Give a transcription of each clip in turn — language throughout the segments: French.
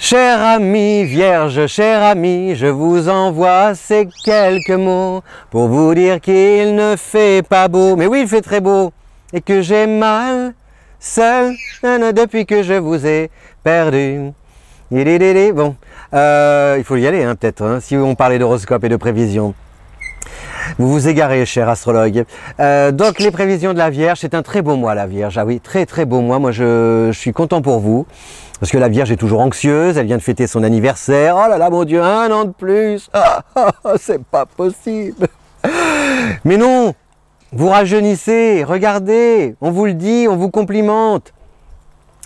Cher ami vierge, cher ami, je vous envoie ces quelques mots pour vous dire qu'il ne fait pas beau. Mais oui, il fait très beau et que j'ai mal seul depuis que je vous ai perdu. Bon, il faut y aller hein, peut-être, hein, si on parlait d'horoscope et de prévision. Vous vous égarez, cher astrologue. Donc les prévisions de la Vierge, c'est un très beau mois la Vierge. Ah oui, très très beau mois. Moi je suis content pour vous. Parce que la Vierge est toujours anxieuse, elle vient de fêter son anniversaire. Oh là là, mon Dieu, 1 an de plus. C'est pas possible. Mais non, vous rajeunissez, regardez, on vous le dit, on vous complimente.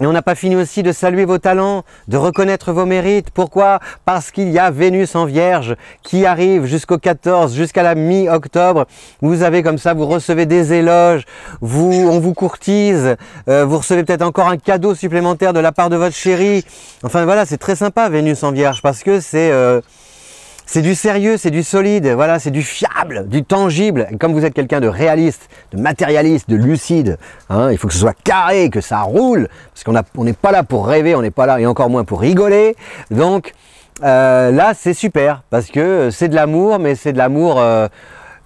Et on n'a pas fini aussi de saluer vos talents, de reconnaître vos mérites. Pourquoi? Parce qu'il y a Vénus en Vierge qui arrive jusqu'au 14, jusqu'à la mi-octobre. Vous avez comme ça, vous recevez des éloges, on vous courtise, vous recevez peut-être encore un cadeau supplémentaire de la part de votre chéri. Enfin voilà, c'est très sympa Vénus en Vierge parce que c'est du sérieux, c'est du solide, voilà, c'est du fiable, du tangible. Et comme vous êtes quelqu'un de réaliste, de matérialiste, de lucide, hein, il faut que ce soit carré, que ça roule, parce qu'on n'est pas là pour rêver, on n'est pas là, et encore moins pour rigoler. Donc là, c'est super, parce que c'est de l'amour, mais c'est de l'amour,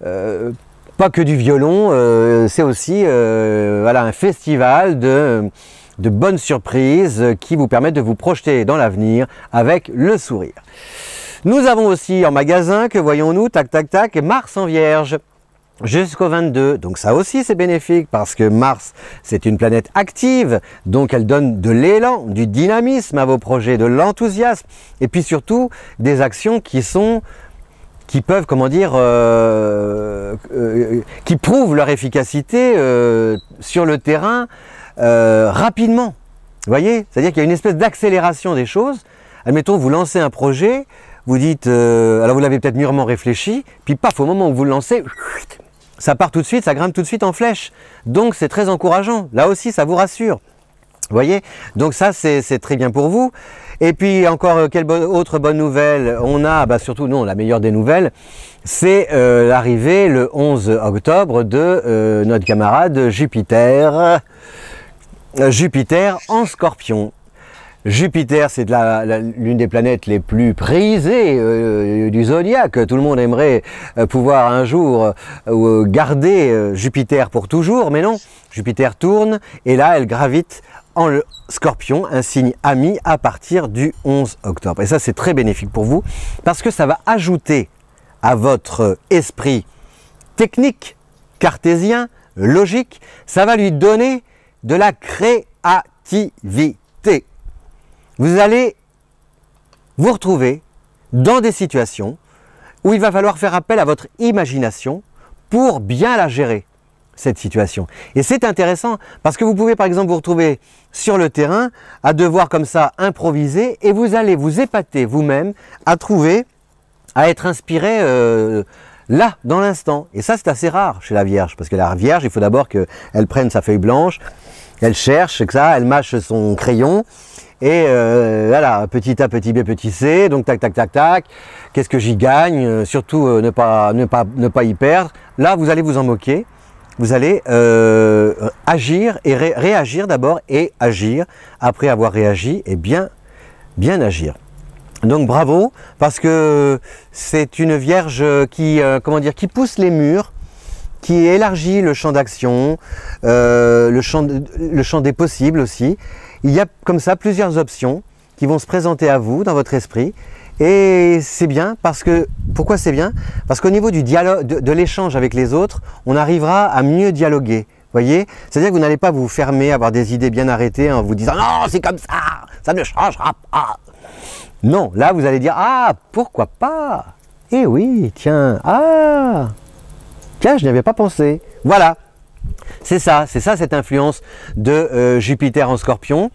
pas que du violon, c'est aussi voilà, un festival de bonnes surprises qui vous permettent de vous projeter dans l'avenir avec le sourire. Nous avons aussi en magasin, que voyons-nous, tac tac tac, Mars en Vierge jusqu'au 22. Donc ça aussi c'est bénéfique parce que Mars c'est une planète active, donc elle donne de l'élan, du dynamisme à vos projets, de l'enthousiasme et puis surtout des actions qui peuvent, comment dire, qui prouvent leur efficacité sur le terrain rapidement. Vous voyez, c'est-à-dire qu'il y a une espèce d'accélération des choses. Admettons, vous lancez un projet, vous dites, alors vous l'avez peut-être mûrement réfléchi, puis paf, au moment où vous le lancez, ça part tout de suite, ça grimpe tout de suite en flèche. Donc c'est très encourageant. Là aussi, ça vous rassure. Vous voyez? Donc ça, c'est très bien pour vous. Et puis encore, quelle autre bonne nouvelle? On a, surtout, non, la meilleure des nouvelles, c'est l'arrivée le 11 octobre de notre camarade Jupiter. Jupiter en Scorpion. Jupiter, c'est l'une des planètes les plus prisées du zodiaque. Tout le monde aimerait pouvoir un jour garder Jupiter pour toujours, mais non. Jupiter tourne et là, elle gravite en Scorpion, un signe ami à partir du 11 octobre. Et ça, c'est très bénéfique pour vous parce que ça va ajouter à votre esprit technique, cartésien, logique, ça va lui donner de la créativité. Vous allez vous retrouver dans des situations où il va falloir faire appel à votre imagination pour bien la gérer, cette situation. Et c'est intéressant parce que vous pouvez par exemple vous retrouver sur le terrain à devoir comme ça improviser et vous allez vous épater vous-même à trouver, à être inspiré là, dans l'instant. Et ça, c'est assez rare chez la Vierge parce que la Vierge, il faut d'abord qu'elle prenne sa feuille blanche, elle cherche, que ça, elle mâche son crayon. Et voilà, petit A, petit B, petit C, donc tac, tac, tac, tac, qu'est-ce que j'y gagne? Surtout ne pas y perdre. Là, vous allez vous en moquer, vous allez agir et réagir d'abord et agir, après avoir réagi et bien agir. Donc bravo, parce que c'est une Vierge qui, comment dire, qui pousse les murs, qui élargit le champ d'action, le champ des possibles aussi. Il y a comme ça plusieurs options qui vont se présenter à vous dans votre esprit et c'est bien parce que, pourquoi c'est bien? Parce qu'au niveau du dialogue, de l'échange avec les autres, on arrivera à mieux dialoguer, voyez? C'est-à-dire que vous n'allez pas vous fermer, avoir des idées bien arrêtées en vous disant « Non, c'est comme ça ne changera pas !» Non, là vous allez dire « Ah, pourquoi pas? Eh oui, tiens, tiens, je n'y avais pas pensé. » Voilà. C'est ça cette influence de Jupiter en Scorpion,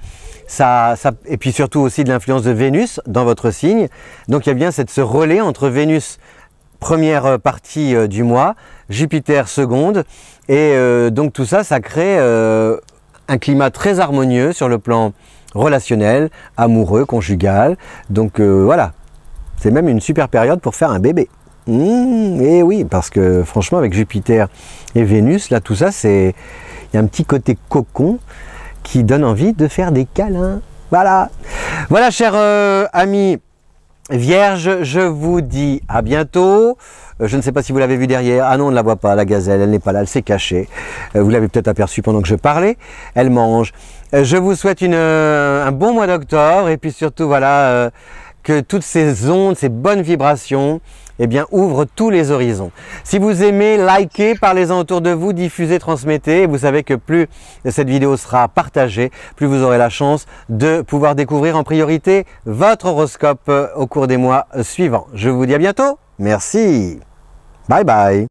et puis surtout aussi de l'influence de Vénus dans votre signe. Donc il y a bien ce relais entre Vénus, première partie du mois, Jupiter seconde, et donc tout ça, ça crée un climat très harmonieux sur le plan relationnel, amoureux, conjugal. Donc voilà, c'est même une super période pour faire un bébé. Et oui, parce que franchement avec Jupiter et Vénus, là tout ça, il y a un petit côté cocon qui donne envie de faire des câlins. Voilà. Voilà, chers amis Vierge, je vous dis à bientôt. Je ne sais pas si vous l'avez vu derrière. Ah non, on ne la voit pas, la gazelle, elle n'est pas là, elle s'est cachée. Vous l'avez peut-être aperçue pendant que je parlais. Elle mange. Je vous souhaite un bon mois d'octobre et puis surtout, voilà, que toutes ces ondes, ces bonnes vibrations, eh bien, ouvrent tous les horizons. Si vous aimez, likez, parlez-en autour de vous, diffusez, transmettez. Vous savez que plus cette vidéo sera partagée, plus vous aurez la chance de pouvoir découvrir en priorité votre horoscope au cours des mois suivants. Je vous dis à bientôt. Merci. Bye bye.